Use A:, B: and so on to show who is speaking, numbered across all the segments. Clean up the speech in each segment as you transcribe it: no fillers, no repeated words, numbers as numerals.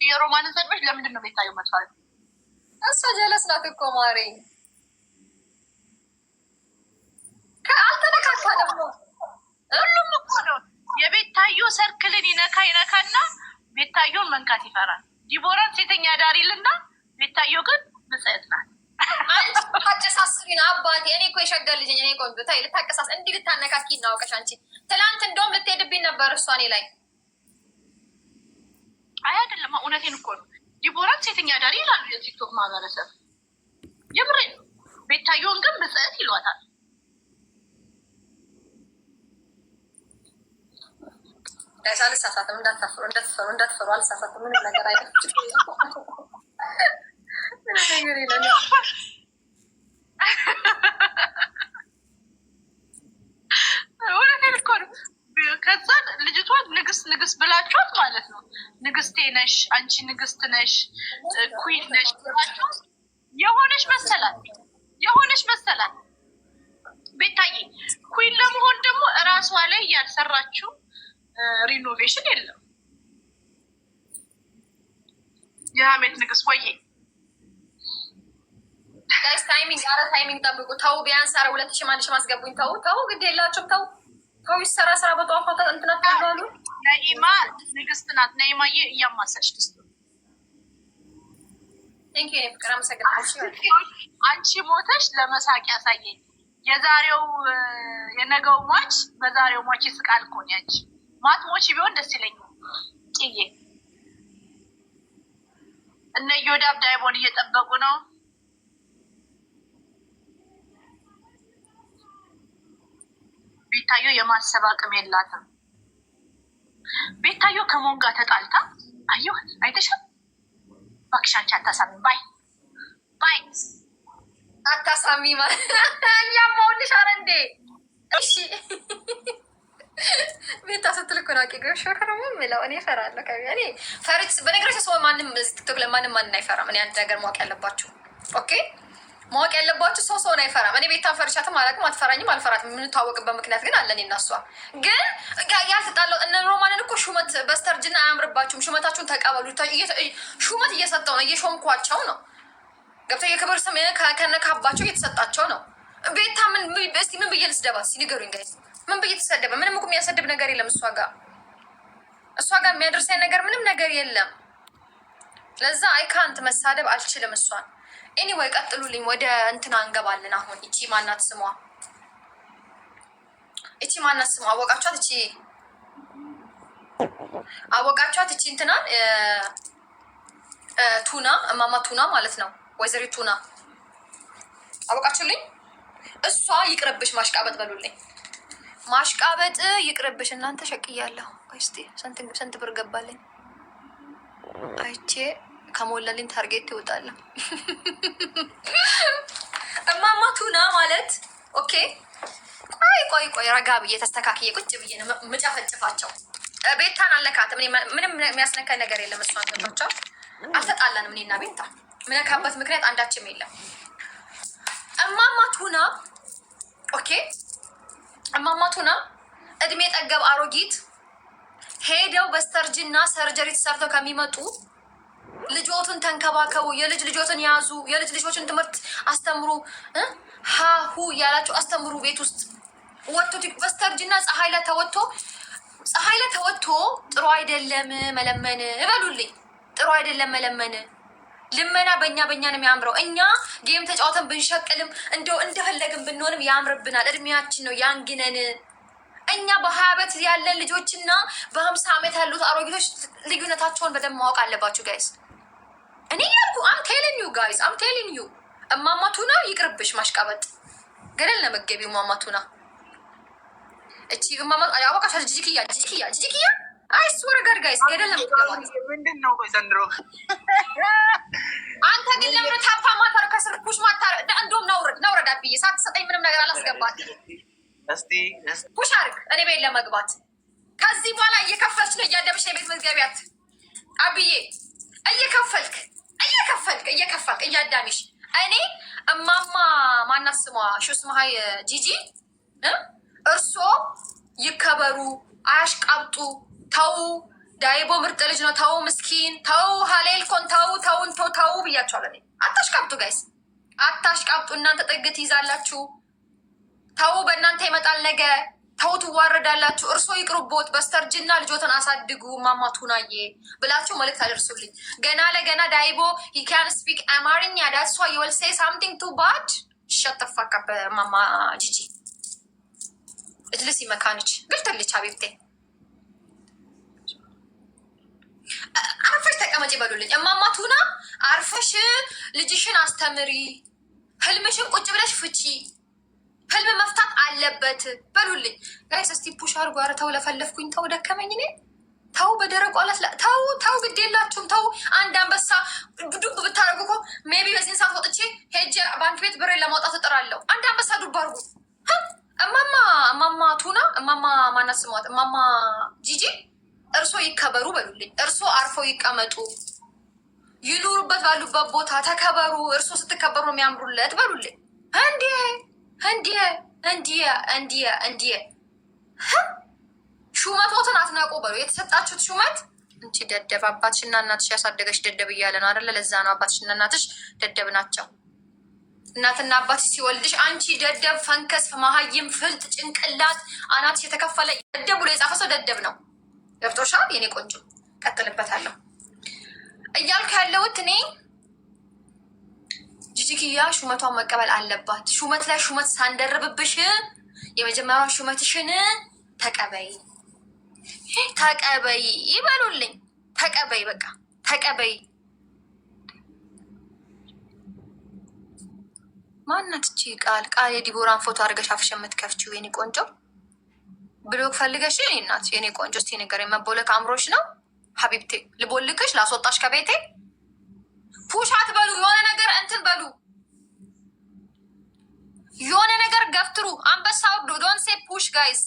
A: የሮማንን ሰድበሽ ለምንድን ነው ቤታዮ መጥፋት?
B: እሷ ጀለስ ናት እኮ ማሪ። አልተነካካለም።
A: ሁሉም እኮ ነው የቤታዮ ሰርክልን ይነካና ቤታዮን መንካት ይፈራል። ዲቦራን ሴተኛ ዳሪልና ቤታዮ ግን ብጽዕት ናት።
B: አንቺ ታጨሳስሪን አባቴ። እኔ እኮ የሸገር ልጅ እኔ ቆንጆ ታይ ልታቀሳስ እንዲህ ልታነካኪ እናውቀሽ አንቺ። ትላንት እንደውም ልትሄድብኝ ነበር እሷ እኔ ላይ።
A: አይ አይደለም እውነቴን እኮ ነው። ዲቦራን ሴተኛ ዳሪ ይላሉ የቲክቶክ ማህበረሰብ። የምሬ ነው። ቤታዮን ግን ብጽዕት ይሏታል።
B: ጋይስ አልሳሳትም። እንዳትፈሩ አልሳሳትም። ምንም ነገር አይደለም። ምንም ነገር የለም።
A: እውነቴን እኮ ነው። ከዛ ልጅቷን ንግስት ብላችኋት ማለት ነው። ንግስቴ ነሽ አንቺ፣ ንግስት ነሽ፣ ኩዊን ነሽ ብላችኋት የሆነች መሰላት ቤታዬ። ኩዊን ለመሆን ደግሞ እራሷ ላይ ያልሰራችው ሪኖቬሽን የለም። የሀሜት ንግስት ወዬ
B: ጋይስ ታይሚንግ ጠብቁ። ተው ቢያንስ 2000 ማንሽ ማስገቡኝ። ተው ግድ የላችሁም። ተው ይሰራ ስራ በጠዋፋታ እንትናት ይባሉ።
A: ነኢማ ንግስት ናት። ነኢማዬ እያማሰልሽ ትስቱ።
B: ቴንክ ዩ ፍቅር አመሰግናለሁ።
A: አንቺ ሞተሽ ለመሳቅ ያሳየኝ። የነገው ሟች በዛሬው ሟች ይስቃል እኮ ነው። አንቺ ማትሞች ቢሆን ደስ ይለኛል። ጥዬ እነ ዮዳብ ዳይቦን እየጠበቁ ነው። ቤታዮ የማሰብ አቅም የላትም። ቤታዮ ከሞን ጋር ተጣልታ አየሁት። አይተሻል? እባክሽ አንቺ አታሳሚ ባይ
B: አታሳሚ ማለት እያማውልሽ አረ እንዴ! እሺ ቤታ ስትል እኮ ነው ሾከረሙ የሚለው። እኔ እፈራለሁ። እኔ ፈሪት በነገራችን ሰው ማንም ቲክቶክ ለማንም አይፈራም። እኔ አንድ ነገር ማወቅ ያለባችሁ ማወቅ ያለባችሁ ሰውን አይፈራም። እኔ ቤታን ፈርቻትም አላውቅም፣ አትፈራኝም፣ አልፈራትም። የምንተዋወቅበት ምክንያት ግን አለን እና እሷ ግን ያልተጣለው እነ ሮማንን እኮ ሹመት በስተርጅና አያምርባችሁም። ሹመታችሁን ተቀበሉ። ሹመት እየሰጠው ነው፣ እየሾምኳቸው ነው። ገብተው የክብር ስም ከነካባቸው እየተሰጣቸው ነው። ቤታ ምን ብዬ ልስደባት? ንገሩኝ ጋይስ። ምን ብዬ ተሰደበ? ምንም እኮ የሚያሰድብ ነገር የለም እሷ ጋር የሚያደርሰኝ ነገር ምንም ነገር የለም። ለዛ አይካንት መሳደብ አልችልም እሷን። ኤኒዌይ ቀጥሉልኝ። ወደ እንትና እንገባለን አሁን። እቺ ማናት ስሟ? አወቃችኋት? እቺ እንትናን ቱና እማማ ቱና ማለት ነው። ወይዘሪት ቱና አወቃችሁልኝ? እሷ ይቅርብሽ ማሽቃበጥ በሉልኝ። ማሽቃበጥ ይቅርብሽ። እናንተ ሸቅያለሁ። እስቲ ስንት ብር ገባልኝ አይቼ ከሞላልኝ ታርጌት ይወጣለሁ። እማማ ቱና ማለት ኦኬ። ቆይ ረጋ ብዬ ተስተካክዬ ቁጭ ብዬ ነው ምጨፈጭፋቸው። ቤታን አልነካትም። ምንም የሚያስነካኝ ነገር የለም። እሷን ገባቸው። አልተጣላንም። እኔና ቤታ ምነካበት ምክንያት አንዳችም የለም። እማማ ቱና ኦኬ። እማማ ቱና እድሜ ጠገብ አሮጊት ሄደው በስተርጅና ሰርጀሪ ተሰርተው ከሚመጡ ልጆትን ተንከባከቡ፣ የልጅ ልጆትን ያዙ፣ የልጅ ልጆችን ትምህርት አስተምሩ፣ ሀሁ ያላቸው አስተምሩ። ቤት ውስጥ ወጥቶ በስተርጅና ፀሐይ ላይ ተወጥቶ ጥሩ አይደለም መለመን። እበሉልኝ፣ ጥሩ አይደለም መለመን። ልመና በእኛ ነው የሚያምረው። እኛ ጌም ተጫወተን ብንሸቅልም እንደፈለግን ብንሆንም ያምርብናል። እድሜያችን ነው ያንግነን። እኛ በ20 ያለን ልጆችና በ50 ዓመት ያሉት አሮጊቶች ልዩነታቸውን በደንብ ማወቅ አለባችሁ ጋይስ። እኔ ያልኩ አም ቴሊንግ ዩ ጋይስ፣ አም ቴሊንግ ዩ። እማማ ቱና ይቅርብሽ ማሽቃበጥ። ገደል ነው መገቢው እማማ ቱና። እቺ እማማ አወቃሽ? ጂጂኪያ አይስወር ጋር ጋይስ፣ ገደል ነው መገባት።
A: ምንድነው ዘንድሮ?
B: አንተ ግን ለምን ታፓ ማታር ከስር ፑሽ ማታር? እንደውም ነውረድ አብዬ ሳትሰጠኝ ምንም ነገር አላስገባት።
A: እስቲ
B: ፑሽ አርግ እኔ ቤት ለመግባት። ከዚህ በኋላ እየከፈልች ነው እያደብሽ የቤት መዝገቢያት አብዬ። እየከፈልክ እያዳሚሽ። እኔ እማማ ማናት ስሟ ሹስማሀይ ጂጂ እርሶ ይከበሩ፣ አያሽቃብጡ። ተው ዳይቦ ምርጥ ልጅ ነው። ተው ምስኪን፣ ተው ሀሌ እኮን ተው ብያቸዋለሁ። አታሽቃብጡ ጋይስ፣ አታሽቃብጡ። እናንተ ጥግ ትይዛላችሁ። ተው፣ በእናንተ ይመጣል ነገ። ተው፣ ትዋረዳላችሁ። እርሶ ይቅሩቦት፣ በስተርጅና ልጆትን አሳድጉ። ማማ ቱናዬ ብላችሁ መልዕክት አደርሱልኝ። ገና ለገና ዳይቦ he can speak አማርኛ that's why you will say something too bad. shut the fuck up ማማ ጂጂ እጅልስ ይመካንች ግልትልች ሀቢብቴ አርፈሽ ተቀመጭ በሉልኝ። እማማ ቱና አርፈሽ ልጅሽን አስተምሪ፣ ህልምሽን ቁጭ ብለሽ ፍቺ፣ ህልም መፍታት አለበት በሉልኝ ጋይስ። እስቲ ፑሽ አድርጎ። ኧረ ተው፣ ለፈለፍኩኝ፣ ተው፣ ደከመኝ። እኔ ተው፣ በደረቁ አላት። ተው፣ ግድ የላችሁም። ተው፣ አንድ አንበሳ ዱብ ብታደርጉ እኮ ሜቢ በዚህን ሰዓት ወጥቼ ሄጄ ባንክ ቤት ብሬን ለማውጣት እጥራለሁ። አንድ አንበሳ ዱብ አድርጉ። እማማ ቱና፣ እማማ ማናት ስሟት፣ እማማ ጂጂ እርሶ ይከበሩ በሉልኝ። እርሶ አርፈው ይቀመጡ፣ ይኑሩበት፣ ባሉበት ቦታ ተከበሩ። እርሶ ስትከበሩ ነው የሚያምሩለት በሉልኝ። እንዲህ ሹመቶትን አትናቁ በሉ። የተሰጣችሁት ሹመት እንቺ ደደብ አባትሽና እናትሽ ያሳደገች ደደብ እያለ ነው አይደለ? ለዛ ነው አባትሽና እናትሽ ደደብ ናቸው። እናትና አባትሽ ሲወልድሽ አንቺ ደደብ፣ ፈንከስ፣ መሀይም፣ ፍልጥ፣ ጭንቅላት አናትሽ የተከፈለ ደደብ ብሎ የጻፈ ሰው ደደብ ነው። ገብቶሻል የኔ ቆንጆ? ቀጥልበታለሁ እያልኩ ያለሁት እኔ ጂጂኪያ ሹመቷን መቀበል አለባት። ሹመት ላይ ሹመት ሳንደርብብሽ የመጀመሪያውን ሹመትሽን ተቀበይ ይበሉልኝ። ተቀበይ፣ በቃ ተቀበይ። ማናት እቺ ቃል የዲቦራን ፎቶ አድርገሽ አፍሽ የምትከፍቺው የኔ ቆንጆ? ብሎክ ፈልገሽ የኔ እናት የኔ ቆንጆ? እስቲ ነገር የመቦለክ አምሮች ነው ሀቢብቴ? ልቦልክሽ ላስወጣሽ ከቤቴ? ፑሽ አትበሉ። የሆነ ነገር እንትን በሉ፣ የሆነ ነገር ገፍትሩ። አንበሳ ወርዶ ዶንት ሴ ፑሽ ጋይስ።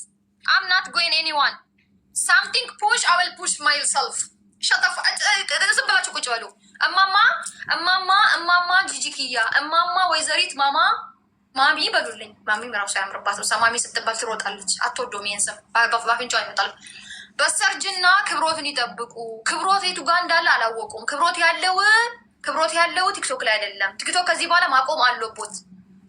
B: አም ናት ጎይን ኤኒዋን ሳምቲንግ ፑሽ አይ ዊል ፑሽ ማይሰልፍ። ሸጠፍ ዝም ብላችሁ ቁጭ በሉ። እማማ ጂጂኪያ፣ እማማ ወይዘሪት ማሚ በሉልኝ። ማሚ ራሱ ያምርባትም ሰማሚ ስትባል ትሮጣለች። አትወዶም ይሄን ስም ባፍንጫ ይመጣል። በሰርጅና ክብሮትን ይጠብቁ። ክብሮት የቱ ጋር እንዳለ አላወቁም። ክብሮት ያለው ቲክቶክ ላይ አይደለም። ቲክቶክ ከዚህ በኋላ ማቆም አለቦት።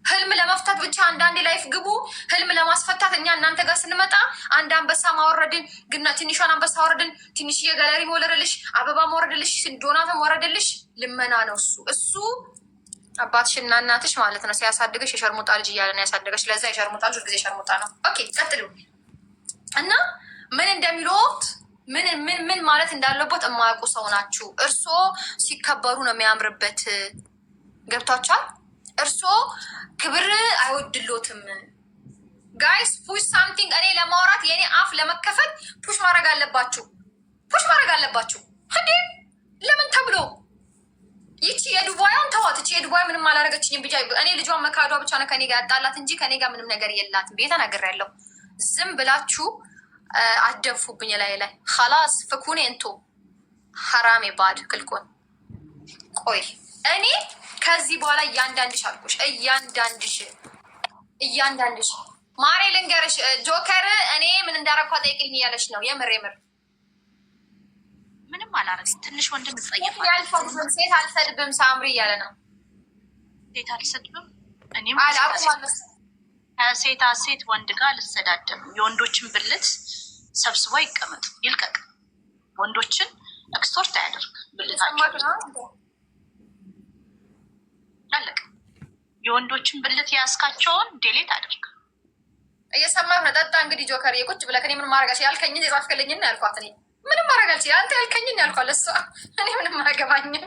B: ህልም ለመፍታት ብቻ አንዳንዴ ላይፍ ግቡ። ህልም ለማስፈታት እኛ እናንተ ጋር ስንመጣ አንድ አንበሳ ማወረድን ግና ትንሿን አንበሳ ማወረድን፣ ትንሽዬ ገለሪ መወለደልሽ፣ አበባ ማወረደልሽ፣ ዶናትም ወረደልሽ። ልመና ነው እሱ አባትሽና እናትሽ ማለት ነው ሲያሳድገሽ የሸርሙጣ ልጅ እያለ ነው ያሳደገሽ። ለዛ የሸርሙጣ ልጅ ጊዜ ሸርሙጣ ነው። ኦኬ ቀጥሉ እና ምን እንደሚሉት ምን ማለት እንዳለበት የማያውቁ ሰው ናችሁ። እርሶ ሲከበሩ ነው የሚያምርበት። ገብቷችኋል? እርሶ ክብር አይወድሎትም። ጋይስ ፑሽ ሳምቲንግ። እኔ ለማውራት የኔ አፍ ለመከፈት ፑሽ ማድረግ አለባችሁ። እንዴ ለምን ተብሎ ይቺ የዱባይን ተዋት። ይቺ የዱባይ ምንም አላደረገችኝም ብቻ እኔ ልጇን መካዷ ብቻ ነው ከኔ ጋር ያጣላት እንጂ ከኔ ጋር ምንም ነገር የላትም። ቤተ ነገር ያለው ዝም ብላችሁ አደንፉብኝ ላይ ኸላስ ፍኩኔ እንቶ ሐራሜ ባድ ክልኮን። ቆይ እኔ ከዚህ በኋላ እያንዳንድሽ አልኩሽ፣ እያንዳንድሽ ማሬ ልንገርሽ፣ ጆከር እኔ ምን እንዳረኳ ጠይቅልኝ እያለች ነው። የምር
A: ምንም አላረግም። ትንሽ ወንድም
B: ያልፈድብም ሴት አልሰድብም ሳምሪ እያለ ነው።
A: ሴት አልሰድብም እኔም ሴት ወንድ ጋር አልሰዳደብም። የወንዶችን ብልት ሰብስቦ ይቀመጥ ይልቀቅ። ወንዶችን ኤክስቶርት አያደርግ ብልታቸው አለቅ። የወንዶችን ብልት ያስካቸውን ዴሌት አድርግ።
B: እየሰማህ ነው። ጠጣ እንግዲህ ጆከር ቁጭ ብለህ እኔ ምን ማድረጋች ያልከኝን የጻፍክልኝን ያልኳት እኔ ምንም ማድረጋች አንተ ያልከኝን ያልኳት እሷ እኔ ምንም አያገባኝም።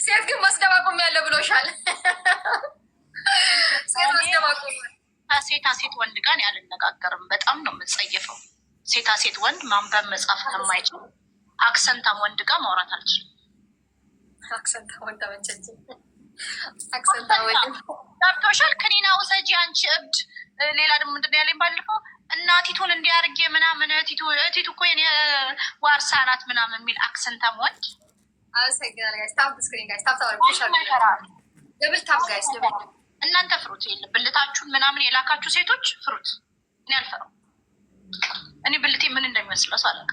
B: ሴት ግን ማስደባቆም ያለ ብሎሻል።
A: ሴት ወንድ ጋር ያልነጋገርም። በጣም ነው የምጸየፈው። ሴት ወንድ ማንበብ መጻፍ ከማይችል አክሰንታም ወንድ ጋር ማውራት አልችልም።
B: አክሰንታም ወንድ ተመቸች።
A: ገብቶሻል? ክኒና ውሰጂ አንቺ እብድ። ሌላ ደግሞ ምንድን ነው ያለኝ ባለፈው እናቲቱን እንዲያርጌ ምናምን እህቲቱ እኮ የኔ ዋርሳ ናት ምናምን የሚል አክሰንታም ወንድ። እናንተ ፍሩት የለም ብልታችሁን ምናምን የላካችሁ ሴቶች ፍሩት። እኔ አልፈራም። እኔ ብልቴ ምን እንደሚመስለው ሳላውቅ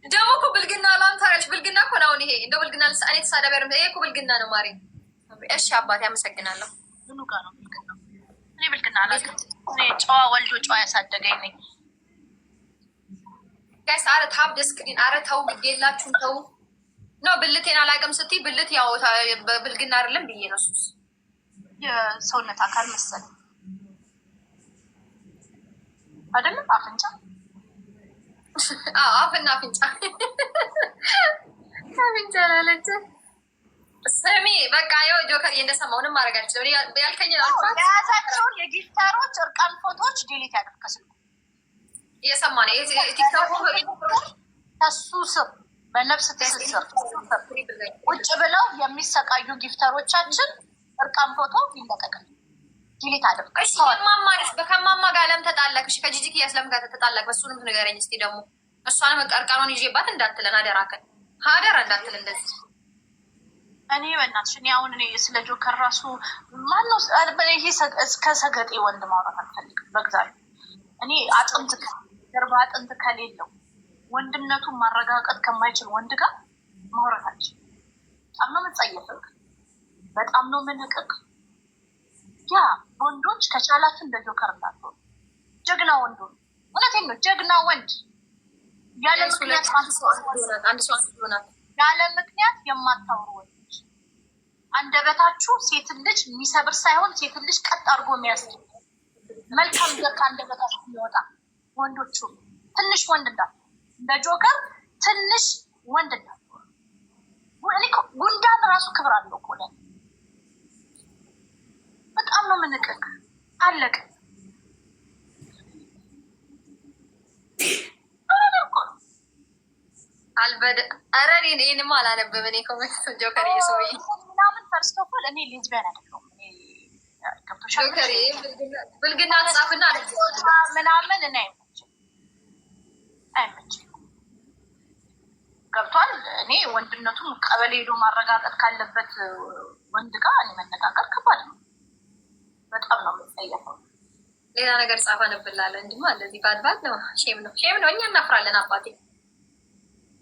B: ደግሞ እኮ ብልግና ላንታሪያች ብልግና እኮ ነው። ይሄ እንደ ብልግና እኔ ተሳዳቢ አይደለም። ይሄ እኮ ብልግና ነው ማሪ። እሺ አባቴ አመሰግናለሁ።
A: ምኑ ጋር ነው ብልግና? እኔ ብልግና አላውቅም። እኔ ጨዋ ወልዶ ጨዋ ያሳደገኝ ነኝ።
B: ጋይስ አረ ታብ ደስክሪን አረ ተው፣ ግዴላችሁም ተው። ነው ብልቴን አላውቅም ስትይ ብልት ያው ብልግና አይደለም ብዬ ነው። ሱስ
A: የሰውነት አካል መሰለኝ አይደለም። አፍንጫ
B: አፍና አፍንጫ አፍንጫ ላለች ስሚ በቃ ያው ጆከር እንደሰማው ምንም ማድረግ አልችልም። ያልከኝ
A: የያዛቸውን የጊፍተሮች እርቃን ፎቶዎች ዲሊት ያደርግ
B: እየሰማ ነው። ቲክቶክ
A: ከሱ ስር በነፍስ ትስስር ቁጭ ብለው የሚሰቃዩ ጊፍተሮቻችን እርቃን ፎቶ ይለቀቃል። ዲሊት አድርግ።
B: ከማማ ጋር ለምን ተጣላክሽ? ከጂጂክ ያስለም ጋር ተጣላክ። በሱንም ንገረኝ እስኪ ደግሞ እሷንም እርቃኗን ይዤባት እንዳትለን አደራከን ሀደር እንዳትለን እንደዚህ
A: እኔ በእናትሽ እኔ አሁን እኔ ስለ ጆከር ራሱ ማነው ይሄ እስከ ሰገጤ ወንድ ማውራት አልፈልግም። በግዛት እኔ አጥንት ጀርባ አጥንት ከሌለው ወንድነቱን ማረጋገጥ ከማይችል ወንድ ጋር ማውራት አልችልም። በጣም ነው የምጸየፍክ፣ በጣም ነው የምንቅቅ። ያ ወንዶች ከቻላችሁ እንደ ጆከር እንዳትሆኑ። ጀግና ወንዱ እውነቴን ነው ጀግና ወንድ ያለ ምክንያት የማታወሩ ወንዶች አንደበታችሁ ሴትን ልጅ የሚሰብር ሳይሆን ሴትን ልጅ ቀጥ አድርጎ የሚያስድ መልካም ዘር ከአንደበታችሁ የሚወጣ ወንዶቹ ትንሽ ወንድ እንዳትሆኑ፣ እንደ ጆከር ትንሽ ወንድ እንዳትሆኑ። ጉንዳን ራሱ ክብር አለው እኮ ለእኔ። በጣም ነው የምንቅቅ። አለቀ።
B: ኧረ እኔንማ አላነበብም። እኔ ኮሜንት ጆከር ሰውዬ
A: ምናምን ፈርስት ኦፍ ኦል እኔ ሌዝቢያን አይደለሁም።
B: ብልግና ጻፍና
A: ምናምን እኔ አይመችም። ገብቷል። እኔ ወንድነቱን ቀበሌ ሄዶ ማረጋገጥ ካለበት ወንድ ጋር እኔ መነጋገር ከባድ ነው። በጣም ነው የምጸየፈው።
B: ሌላ ነገር ጻፈ እንብላለን እንዲማ እንደዚህ ባድባድ ነው። ሼም ነው ሼም ነው። እኛ እናፍራለን አባቴ።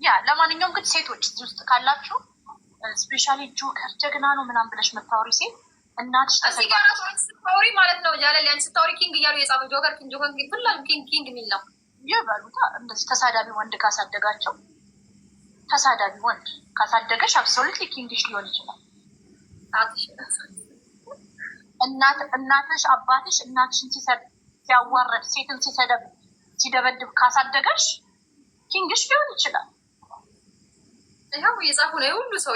A: ያ ለማንኛውም ግን ሴቶች እዚህ ውስጥ ካላችሁ ስፔሻሊ ጆከር ጀግና ነው ምናምን ብለሽ መታወሪ ሴት እናትሽ
B: ስታወሪ ማለት ነው ጃለል ያን ስታወሪ ኪንግ እያሉ የጻፉ ጆከር ኪንግ ጆከር ኪንግ ሁላ ኪንግ የሚል ነው
A: ይበሉታ። እንደዚህ ተሳዳቢ ወንድ ካሳደጋቸው ተሳዳቢ ወንድ ካሳደገሽ አብሶሉትሊ ኪንግሽ ሊሆን ይችላል። እናትሽ አባትሽ እናትሽን ሲያዋረድ ሴትን ሲደበድብ ካሳደገሽ ኪንግሽ ሊሆን ይችላል።
B: ይኸው እየጻፉ ነው ሁሉ ሰው።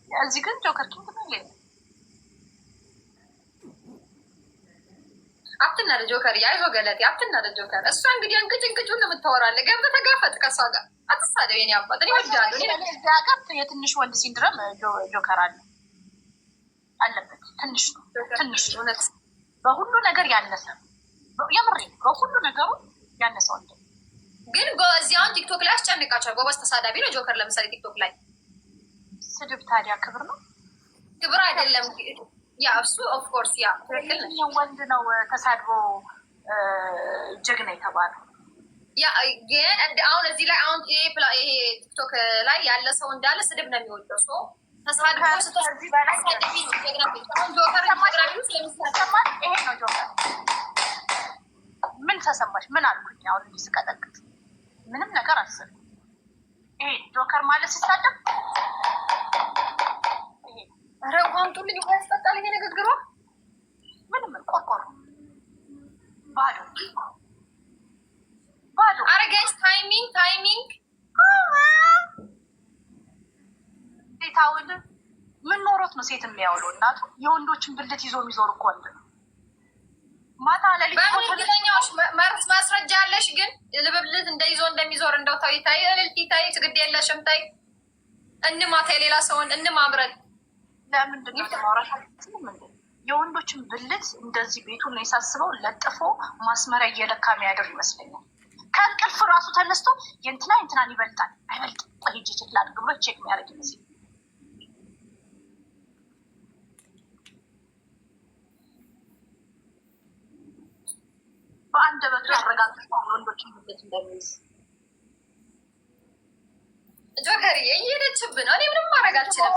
A: እዚህ ግን ጆከር ኪንግ ነው ይሄ።
B: አትናደ ጆከር ያይዞ ገለቴ አትናደ ጆከር። እሷ እንግዲህ እንቅጭ ነው የምታወራለህ። ገብተህ ተጋፈጥ ከእሷ ጋር አትሳደብ። የኔ አባት እኔ ወዳለሁ።
A: እዚህ ሀገር የትንሽ ወንድ ሲንድረም ጆከር አለበት። ትንሽ ነው ትንሽ እውነት በሁሉ ነገር ያነሰ የምሬ በሁሉ ነገሩ ያነሰ ወንድ
B: ግን እዚያውን ቲክቶክ ላይ አስጨንቃቸዋል። ጎበዝ ተሳዳቢ ነው ጆከር። ለምሳሌ ቲክቶክ ላይ
A: ስድብ ታዲያ ክብር ነው?
B: ክብር አይደለም። ያ እሱ ኦፍኮርስ ያ ትክክል ነው።
A: ወንድ ነው ተሳድቦ ጀግና የተባለው።
B: ያ ግን አሁን እዚህ ላይ አሁን ይሄ ቲክቶክ ላይ ያለ ሰው እንዳለ ስድብ ነው የሚወደው ሰው ተሳድቦ
A: ከዚህ በላይ
B: ጀግና ጆከር
A: ይሄ ነው ጆከር። ምን ተሰማሽ? ምን አልኩኝ? አሁን እንዲህ ስቀጠቅጥ ምንም ነገር አስብ። ይሄ ጆከር ማለት ሲሳደብ
B: ኧረ ቋንጡልኝ እኮ ያስጠጣል ይሄ ንግግሯ።
A: ምንም ቆርቆሮ ባዶ።
B: ኧረ ጋይስ ታይሚንግ
A: ሴታውን ምን ኖሮት ነው ሴት የሚያውለው? እናቱ የወንዶችን ብልት ይዞ የሚዞር እኮ ወንድ ነው። ማታ
B: በእንግሊዝኛዎች ማስረጃ አለሽ? ግን ልብብልት እንደይዞ እንደሚዞር እንደው ታይ እልልቲ ታይ ግድ የለሽም ታይ እንማታ የሌላ ሰውን እንማምረን
A: ለምንድን ነው ማውራት? የወንዶችን ብልት እንደዚህ ቤቱን ነው የሳስበው ለጥፎ ማስመሪያ እየለካ የሚያደር ይመስለኛል። ከእንቅልፍ ራሱ ተነስቶ የእንትናን ይበልጣል አይበልጥም ቆይጅ ይችላል ግብሮ ቼክ የሚያደርግ ይመስል በአንድ በቱ ያረጋግጥ ወንዶችን ብልት እንደሚይዝ
B: ጆከር እየሄደችብን ነው። እኔ ምንም ማድረግ አልችልም።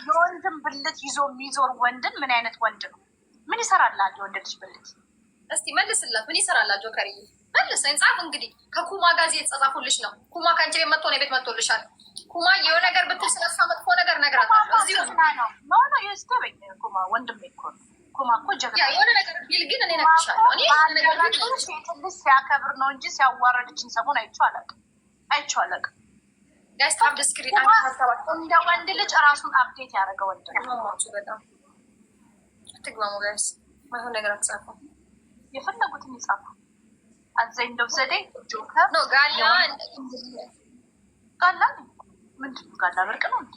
A: የወንድም ብልት ይዞ የሚዞር ወንድን ምን አይነት ወንድ ነው? ምን ይሰራላል የወንድ ልጅ ብልት?
B: እስቲ መልስላት። ምን ይሰራላል ጆከር? መልስ ጻፍ። እንግዲህ ከኩማ ጋር የተጻጻፉልሽ ነው። ኩማ ከአንቺ ቤት መጥቶ ነው ቤት መጥቶልሻል። ኩማ የሆነ ነገር ብትል ስለሷ መጥፎ ነገር ነግራታለሁ። እዚሁ
A: ነው ኩማ ወንድም እኮ ነው። ኩማ እኮ ጀግና
B: የሆነ ነገር ቢል ግን እኔ እነግርሻለሁ። እኔ
A: ትንሽ ሲያከብር ነው እንጂ ሲያዋረድችን ሰሞን አይቼው አላውቅም።
B: ጋስታብ ዲስክሪት
A: እንደ ወንድ ልጅ ራሱን አፕዴት ያደረገ ወንድ ነው።
B: በጣም ትግባሙ ጋይስ። ማይሆን ነገር አትጻፉ።
A: የፈለጉትን ይጻፉ። አዘይ እንደው ዘዴ ጆከር
B: ነው ጋላ
A: ምንድን ነው ጋላ? ብርቅ ነው እንዴ?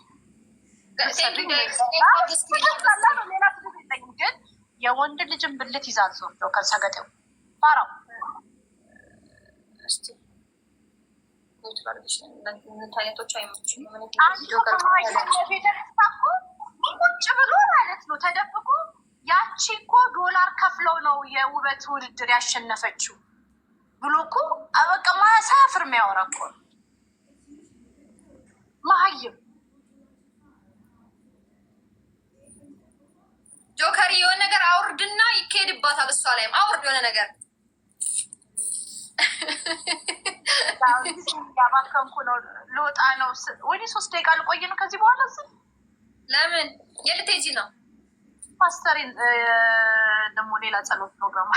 A: ግን የወንድ ልጅን ብልት ይዛል ዞር ጆከር ሰገጤው ፋራው ቁጭ ብሎ ማለት ነው ተደብቆ። ያቺ እኮ ዶላር ከፍለው ነው የውበት ውድድር ያሸነፈችው ብሎ እኮ በቃ ማያሳፍር የሚያወራ እኮ ነው። መሀይም
B: ጆከር የሆነ ነገር አውርድና ይካሄድባታል። እሷ ላይም አውርድ የሆነ ነገር
A: ያባከንኩ ነው ልወጣ ነው። ወዲህ 3 ደቂቃ ልቆይ ነው ከዚህ በኋላ።
B: ለምን የልትሄጂ ነው?
A: ፓስተሪን ደግሞ ሌላ ጸሎት ፕሮግራም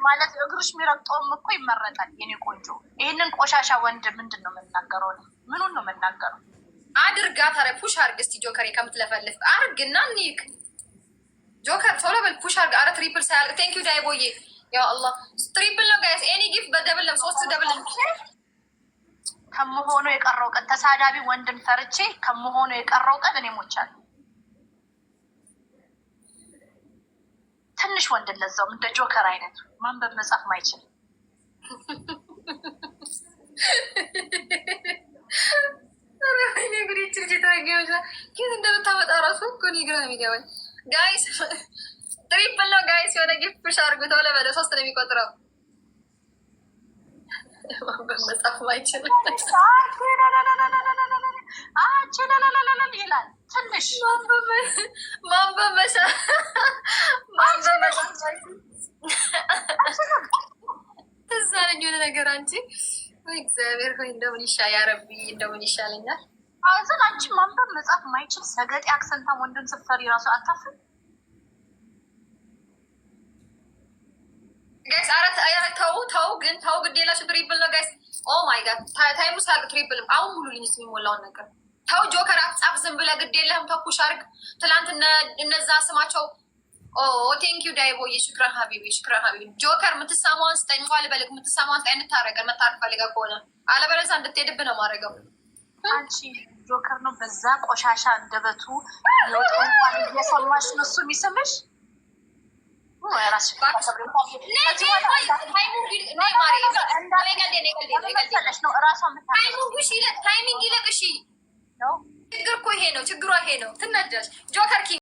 A: ማለት እግርሽ የሚረግጠውም እኮ ይመረጣል። የኔ ቆንጆ ይህንን ቆሻሻ ወንድ ምንድን ነው የምናገረው? ምኑን ነው የምናገረው?
B: አድርጋ ታዲያ ፑሽ አርግ እስቲ ጆከር ከምትለፈልፍ አርግና ኒክ ጆከር ቶሎ በል ፑሽ አርግ። አረ ትሪፕል ሳያልቅ ቴንኪዩ ዳይቦዬ። ያ አላህ ትሪፕል ነው ጋይስ። ኤኒ ጊፍት በደብል 3 ደብል
A: ከመሆኑ የቀረው ቀን ተሳዳቢ ወንድን ፈርቼ ከመሆኑ የቀረው ቀን እኔ ሞቻለሁ። ትንሽ ወንድ ለዛውም እንደ ጆከር አይነት ማንበብ መጻፍ ማይችል
B: እንደምታመጣ ራሱ እኮ ግራ የሚገባኝ ጋይስ። ትሪፕል ነው ጋይስ። የሆነ ጊፍት ፑሽ አድርጉ ተብለ በለ 3 ነው የሚቆጥረው። ማንበብ መጻፍ ማይችል
A: ይላል። ትንሽ
B: ማንበብ መቻ እዛ ነኝ የሆነ ነገር አንቺ ወይ እግዚአብሔር ሆይ እንደምን ይሻል ያረቢ እንደምን ይሻለኛል።
A: አዘን አንቺ ማንበብ መጻፍ ማይችል ሰገጤ አክሰንታም ወንድን ስትፈሪ ራሱ አታፍም
B: ጋይስ። አረ ተው ግን ተው ግድ የላችሁ። ትሪፕል ነው ጋይስ። ኦ ማይ ጋድ ታይሙ ሳልቅ ትሪፕል አሁን ሙሉ ልኝ የሚሞላውን ነገር ተው። ጆከር አትጻፍ ዝም ብለህ ግድ የለህም። ተው ፑሽ አድርግ። ትላንት እነዛ ስማቸው ቴንኪዩ ዳይቦዬ። ሽክራን ሀቢቢ ሽክራን ሀቢቢ። ጆከር የምትሳማውን ስጠኝ። እንኳን ልበልግ የምትሳማውን ስጠኝ። እንታረቀን መታረቅ ፈልጋ ከሆነ አለበለዚያ እንድትሄድብህ ነው ማድረገው።
A: አንቺ ጆከር ነው በዛ ቆሻሻ እንደበቱ እንኳን እየሰማሽ ነው እሱ የሚስምሽ።
B: ታይሚንግ ይለቅ። እሺ ችግር እኮ ይሄ ነው ችግሯ ይሄ ነው። ትናደሽ ጆከር